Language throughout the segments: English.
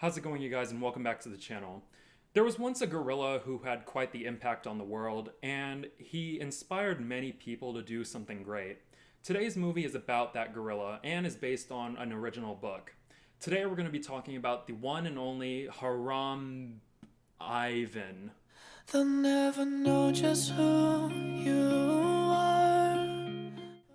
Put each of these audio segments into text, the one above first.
How's it going, you guys, and welcome back to the channel. There was once a gorilla who had quite the impact on the world, and he inspired many people to do something great. Today's movie is about that gorilla and is based on an original book. Today we're going to be talking about the one and only Haram Ivan. They'll never know just who you are.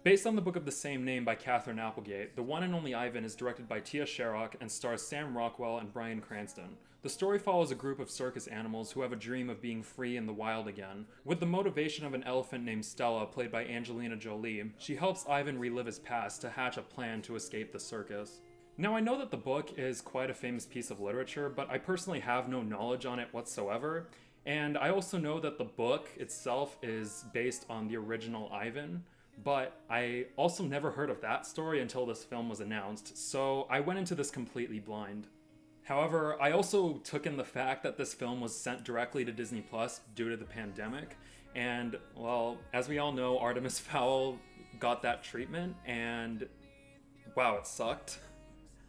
Based on the book of the same name by Katherine Applegate, The One and Only Ivan is directed by Tia Sharrock and stars Sam Rockwell and Bryan Cranston. The story follows a group of circus animals who have a dream of being free in the wild again. With the motivation of an elephant named Stella, played by Angelina Jolie, she helps Ivan relive his past to hatch a plan to escape the circus. Now, I know that the book is quite a famous piece of literature, but I personally have no knowledge on it whatsoever. And I also know that the book itself is based on the original Ivan, but I also never heard of that story until this film was announced, so I went into this completely blind. However, I also took in the fact that this film was sent directly to Disney Plus due to the pandemic, and, well, as we all know, Artemis Fowl got that treatment, and wow, it sucked.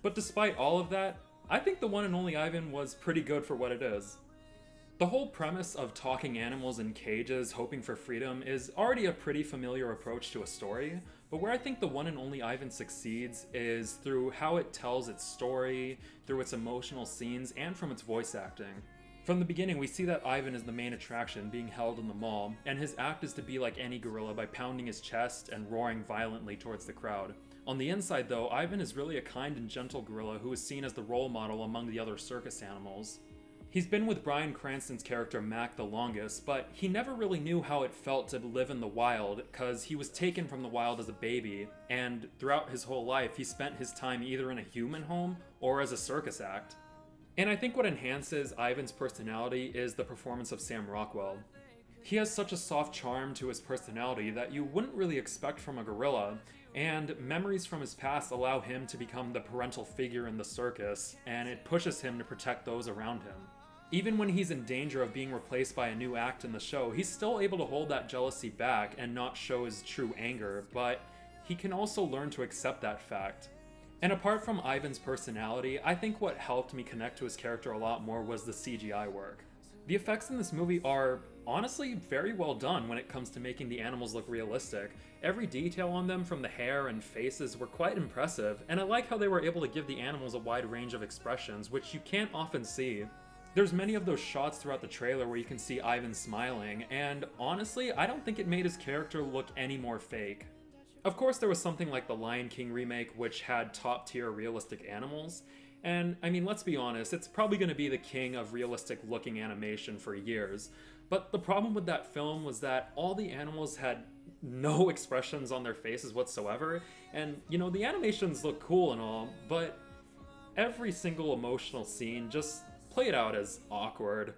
But despite all of that, I think The One and Only Ivan was pretty good for what it is. The whole premise of talking animals in cages hoping for freedom is already a pretty familiar approach to a story, but where I think The One and Only Ivan succeeds is through how it tells its story, through its emotional scenes, and from its voice acting. From the beginning, we see that Ivan is the main attraction being held in the mall, and his act is to be like any gorilla by pounding his chest and roaring violently towards the crowd. On the inside though, Ivan is really a kind and gentle gorilla who is seen as the role model among the other circus animals. He's been with Bryan Cranston's character Mac the longest, but he never really knew how it felt to live in the wild, because he was taken from the wild as a baby, and throughout his whole life he spent his time either in a human home or as a circus act. And I think what enhances Ivan's personality is the performance of Sam Rockwell. He has such a soft charm to his personality that you wouldn't really expect from a gorilla, and memories from his past allow him to become the parental figure in the circus, and it pushes him to protect those around him. Even when he's in danger of being replaced by a new act in the show, he's still able to hold that jealousy back and not show his true anger, but he can also learn to accept that fact. And apart from Ivan's personality, I think what helped me connect to his character a lot more was the CGI work. The effects in this movie are honestly very well done when it comes to making the animals look realistic. Every detail on them, from the hair and faces, were quite impressive, and I like how they were able to give the animals a wide range of expressions, which you can't often see. There's many of those shots throughout the trailer where you can see Ivan smiling, and honestly, I don't think it made his character look any more fake. Of course, there was something like the Lion King remake, which had top-tier realistic animals, and I mean, let's be honest, it's probably going to be the king of realistic-looking animation for years. But the problem with that film was that all the animals had no expressions on their faces whatsoever, and, you know, the animations look cool and all, but every single emotional scene just played out as awkward.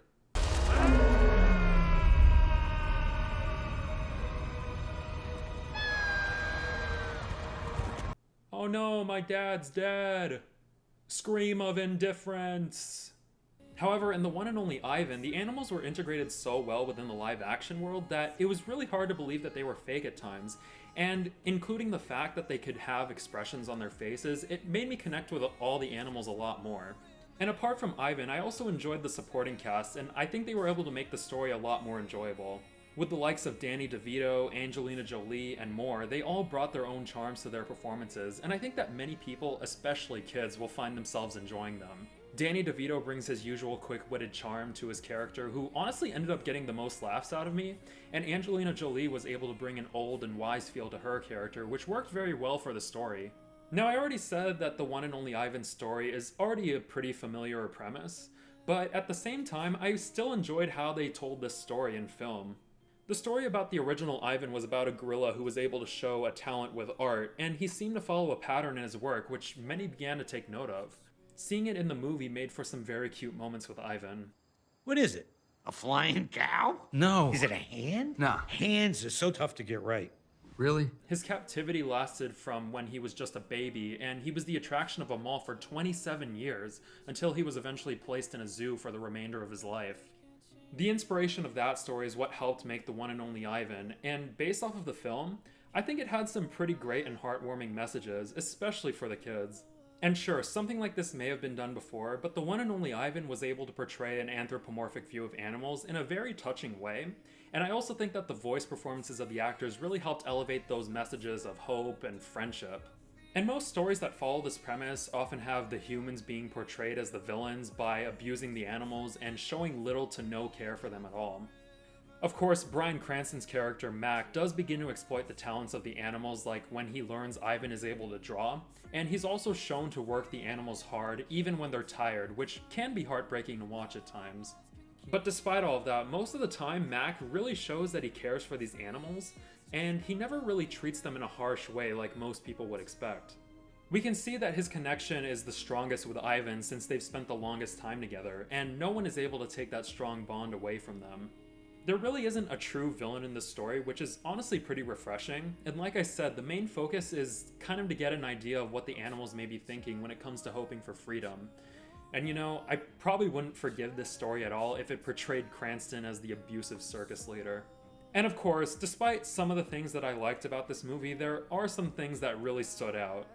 Oh no, my dad's dead! Scream of indifference! However, in The One and Only Ivan, the animals were integrated so well within the live-action world that it was really hard to believe that they were fake at times, and including the fact that they could have expressions on their faces, it made me connect with all the animals a lot more. And apart from Ivan, I also enjoyed the supporting cast, and I think they were able to make the story a lot more enjoyable. With the likes of Danny DeVito, Angelina Jolie, and more, they all brought their own charms to their performances, and I think that many people, especially kids, will find themselves enjoying them. Danny DeVito brings his usual quick-witted charm to his character, who honestly ended up getting the most laughs out of me, and Angelina Jolie was able to bring an old and wise feel to her character, which worked very well for the story. Now, I already said that The One and Only Ivan story is already a pretty familiar premise, but at the same time, I still enjoyed how they told this story in film. The story about the original Ivan was about a gorilla who was able to show a talent with art, and he seemed to follow a pattern in his work, which many began to take note of. Seeing it in the movie made for some very cute moments with Ivan. What is it? A flying cow? No. Is it a hand? Nah. Hands are so tough to get right. Really? His captivity lasted from when he was just a baby, and he was the attraction of a mall for 27 years, until he was eventually placed in a zoo for the remainder of his life. The inspiration of that story is what helped make The One and Only Ivan, and based off of the film, I think it had some pretty great and heartwarming messages, especially for the kids. And sure, something like this may have been done before, but the one and only Ivan was able to portray an anthropomorphic view of animals in a very touching way, and I also think that the voice performances of the actors really helped elevate those messages of hope and friendship. And most stories that follow this premise often have the humans being portrayed as the villains by abusing the animals and showing little to no care for them at all. Of course, Bryan Cranston's character Mac does begin to exploit the talents of the animals, like when he learns Ivan is able to draw, and he's also shown to work the animals hard even when they're tired, which can be heartbreaking to watch at times. But despite all of that, most of the time Mac really shows that he cares for these animals, and he never really treats them in a harsh way like most people would expect. We can see that his connection is the strongest with Ivan since they've spent the longest time together, and no one is able to take that strong bond away from them. There really isn't a true villain in this story, which is honestly pretty refreshing, and like I said, the main focus is kind of to get an idea of what the animals may be thinking when it comes to hoping for freedom. And you know, I probably wouldn't forgive this story at all if it portrayed Cranston as the abusive circus leader. And of course, despite some of the things that I liked about this movie, there are some things that really stood out.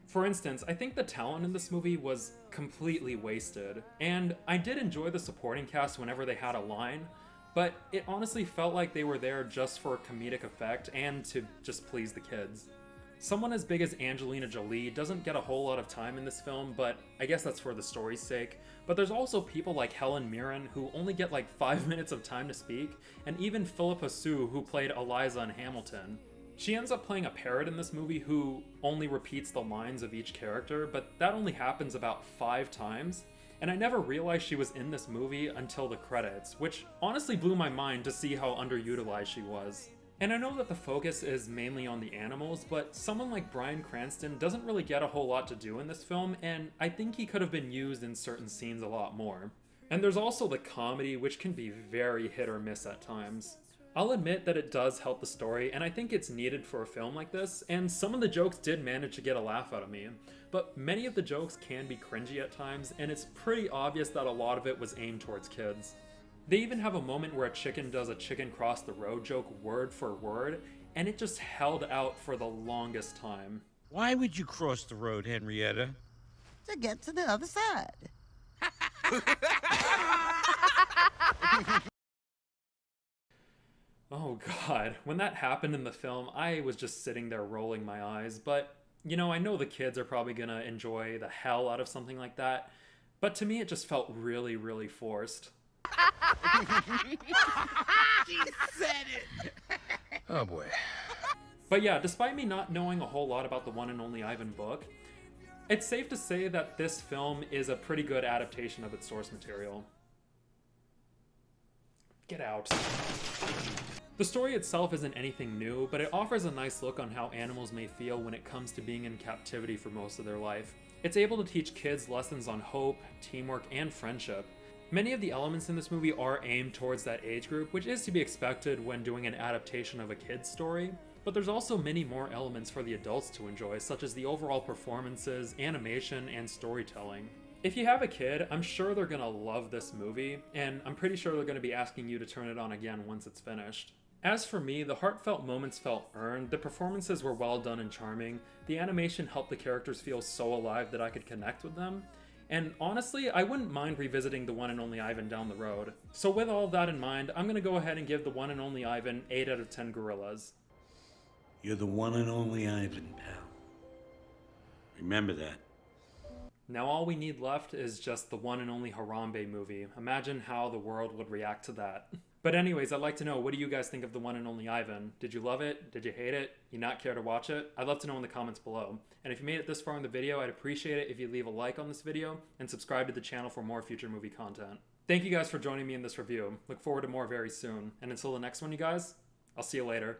For instance, I think the talent in this movie was completely wasted, and I did enjoy the supporting cast whenever they had a line, but it honestly felt like they were there just for comedic effect and to just please the kids. Someone as big as Angelina Jolie doesn't get a whole lot of time in this film, but I guess that's for the story's sake. But there's also people like Helen Mirren who only get like 5 minutes of time to speak, and even Philippa Sue who played Eliza in Hamilton. She ends up playing a parrot in this movie who only repeats the lines of each character, but that only happens about 5 times. And I never realized she was in this movie until the credits, which honestly blew my mind to see how underutilized she was. And I know that the focus is mainly on the animals, but someone like Bryan Cranston doesn't really get a whole lot to do in this film, and I think he could have been used in certain scenes a lot more. And there's also the comedy, which can be very hit or miss at times. I'll admit that it does help the story, and I think it's needed for a film like this, and some of the jokes did manage to get a laugh out of me. But many of the jokes can be cringy at times, and it's pretty obvious that a lot of it was aimed towards kids. They even have a moment where a chicken does a chicken cross the road joke word for word, and it just held out for the longest time. Why would you cross the road, Henrietta? To get to the other side. Oh god, when that happened in the film, I was just sitting there rolling my eyes, but you know, I know the kids are probably gonna enjoy the hell out of something like that, but to me it just felt really, really forced. She said it! Oh boy. But yeah, despite me not knowing a whole lot about the one and only Ivan book, it's safe to say that this film is a pretty good adaptation of its source material. Get out. The story itself isn't anything new, but it offers a nice look on how animals may feel when it comes to being in captivity for most of their life. It's able to teach kids lessons on hope, teamwork, and friendship. Many of the elements in this movie are aimed towards that age group, which is to be expected when doing an adaptation of a kid's story, but there's also many more elements for the adults to enjoy, such as the overall performances, animation, and storytelling. If you have a kid, I'm sure they're gonna love this movie, and I'm pretty sure they're gonna be asking you to turn it on again once it's finished. As for me, the heartfelt moments felt earned, the performances were well done and charming, the animation helped the characters feel so alive that I could connect with them, and honestly, I wouldn't mind revisiting the one and only Ivan down the road. So with all of that in mind, I'm gonna go ahead and give the one and only Ivan 8 out of 10 gorillas. You're the one and only Ivan, pal. Remember that. Now all we need left is just the one and only Harambe movie. Imagine how the world would react to that. But anyways, I'd like to know, what do you guys think of the one and only Ivan? Did you love it? Did you hate it? You not care to watch it? I'd love to know in the comments below. And if you made it this far in the video, I'd appreciate it if you leave a like on this video and subscribe to the channel for more future movie content. Thank you guys for joining me in this review. Look forward to more very soon. And until the next one, you guys, I'll see you later.